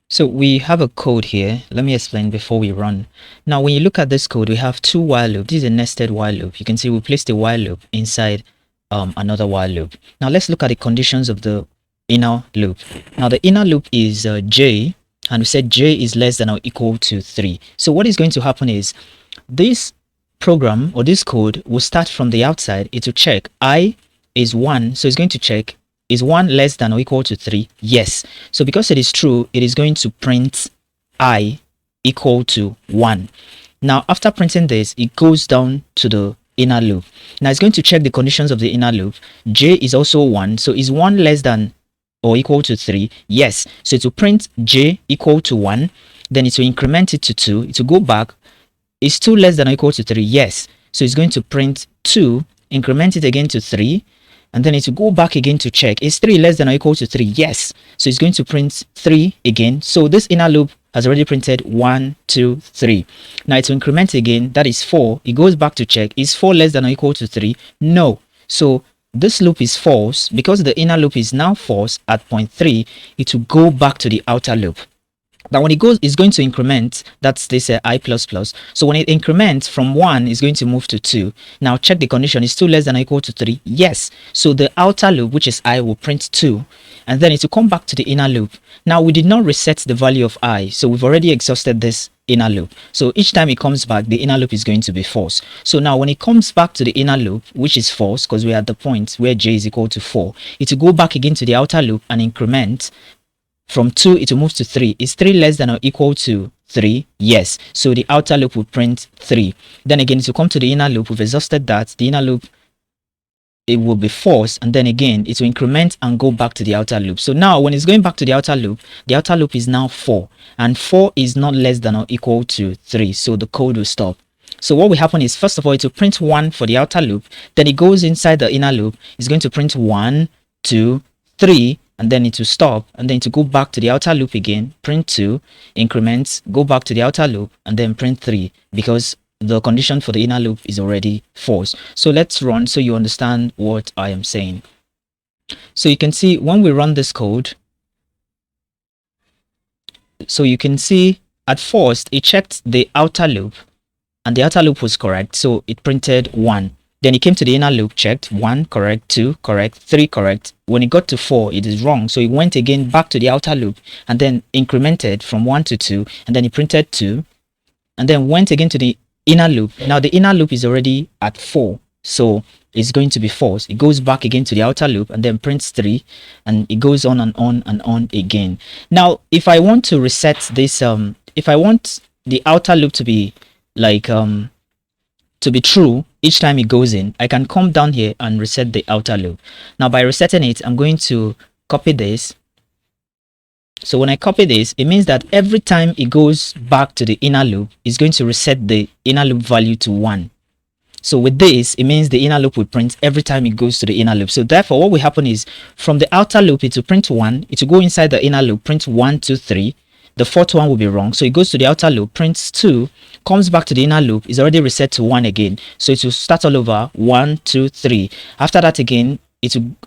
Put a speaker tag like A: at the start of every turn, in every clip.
A: So we have a code here. Let me explain before we run. Now, when you look at this code, we have two while loops. This is a nested while loop. You can see we placed a while loop inside another while loop. Now, let's look at the conditions of the inner loop. Now, the inner loop is j, and we said j is less than or equal to 3. So what is going to happen is this program or this code will start from the outside. It will check I is 1. So it's going to check, is 1 less than or equal to 3? Yes. So because it is true, it is going to print I equal to 1. Now, after printing this, it goes down to the inner loop. Now, it's going to check the conditions of the inner loop. J is also 1. So is 1 less than or equal to 3? Yes. So it will print J equal to 1. Then it will increment it to 2. It will go back. Is 2 less than or equal to 3? Yes. So it's going to print 2, increment it again to 3. And then it will go back again to check. Is 3 less than or equal to 3? Yes. So it's going to print 3 again. So this inner loop has already printed 1, 2, 3. Now it will increment again. That is 4. It goes back to check. Is 4 less than or equal to 3? No. So this loop is false. Because the inner loop is now false at point 3, it will go back to the outer loop. Now when it goes, it's going to increment. That's this I++. So when it increments from 1, it's going to move to 2. Now check the condition. Is 2 less than or equal to 3? Yes. So the outer loop, which is I, will print 2. And then it will come back to the inner loop. Now we did not reset the value of I. So we've already exhausted this inner loop. So each time it comes back, the inner loop is going to be false. So now when it comes back to the inner loop, which is false, because we're at the point where j is equal to 4, it will go back again to the outer loop and increment. From 2, it will move to 3. Is 3 less than or equal to 3? Yes. So the outer loop will print 3. Then again, it will come to the inner loop. We've exhausted that. The inner loop, it will be false. And then again, it will increment and go back to the outer loop. So now, when it's going back to the outer loop is now 4. And 4 is not less than or equal to 3. So the code will stop. So what will happen is, first of all, it will print 1 for the outer loop. Then it goes inside the inner loop. It's going to print 1, 2, 3. And then it will stop, and then to go back to the outer loop again, print 2, increments, go back to the outer loop, and then print 3, because the condition for the inner loop is already false. So let's run so you understand what I am saying. So you can see when we run this code, so you can see at first it checked the outer loop, and the outer loop was correct, so it printed 1. Then it came to the inner loop, checked 1 correct, 2 correct, 3 correct. When it got to 4, it is wrong. So it went again back to the outer loop and then incremented from 1 to 2. And then it printed 2 and then went again to the inner loop. Now the inner loop is already at 4. So it's going to be false. It goes back again to the outer loop and then prints 3. And it goes on and on and on again. Now, if I want to reset this, if I want the outer loop to be like, to be true each time it goes in, I can come down here and reset the outer loop. Now by resetting it, I'm going to copy this. So when I copy this, it means that every time it goes back to the inner loop, it's going to reset the inner loop value to 1. So with this, it means the inner loop will print every time it goes to the inner loop. So therefore, what will happen is from the outer loop, it will print 1. It will go inside the inner loop, print 1, 2, 3. The fourth one will be wrong. So it goes to the outer loop, prints 2, comes back to the inner loop, is already reset to 1 again. So it will start all over 1, 2, 3. After that again,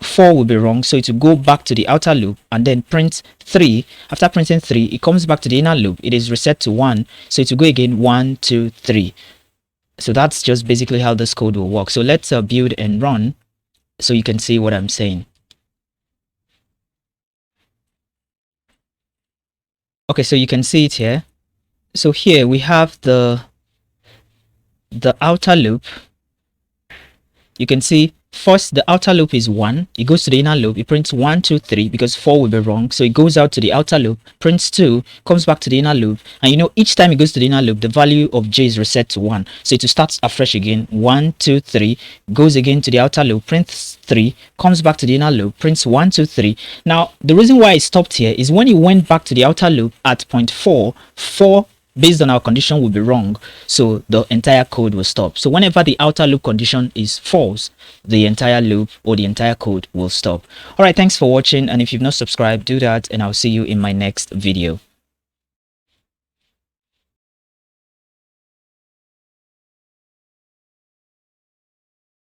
A: 4 will be wrong. So it will go back to the outer loop and then print 3. After printing 3, it comes back to the inner loop. It is reset to 1. So it will go again 1, 2, 3. So that's just basically how this code will work. So let's build and run so you can see what I'm saying. Okay, so you can see it here. So here we have the outer loop. You can see first the outer loop is 1. It goes to the inner loop. It prints 1, 2, 3 because 4 will be wrong. So it goes out to the outer loop, prints 2, comes back to the inner loop. And you know, each time it goes to the inner loop, the value of j is reset to 1. So it will start afresh again. 1, 2, 3, goes again to the outer loop, prints 3, comes back to the inner loop, prints 1, 2, 3. Now, the reason why it stopped here is when it went back to the outer loop at point 4, based on our condition will be wrong, so the entire code will stop. So whenever the outer loop condition is false, the entire loop or the entire code will stop. All right, thanks for watching, and if you've not subscribed, do that, and I'll see you in my next video.